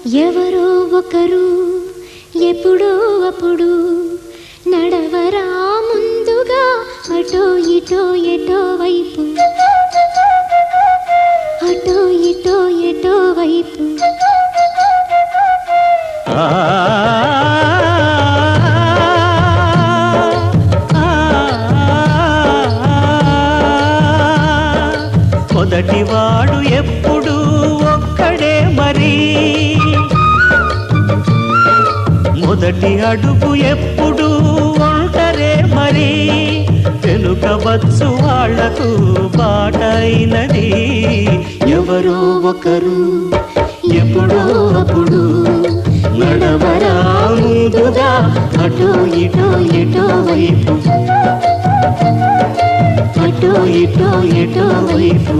ఎవరో ఒకరు ఎప్పుడో అప్పుడు నడవరా ముందుగా అటో ఇటో ఎటో వైపు అటో ఇటో ఎటో వైపు మొదటివాడు ఎప్పుడు ఒక్కడే మరి మొదటి అడుగు ఎప్పుడు ఒంటరే మరి వెనుక వచ్చు వాళ్లకు బాటైనది ఎవరో ఒకరు ఎప్పుడో అప్పుడు నడవరా ముందుగా అటో ఇటో ఎటో వైపు అటో ఇటో ఎటో వైపు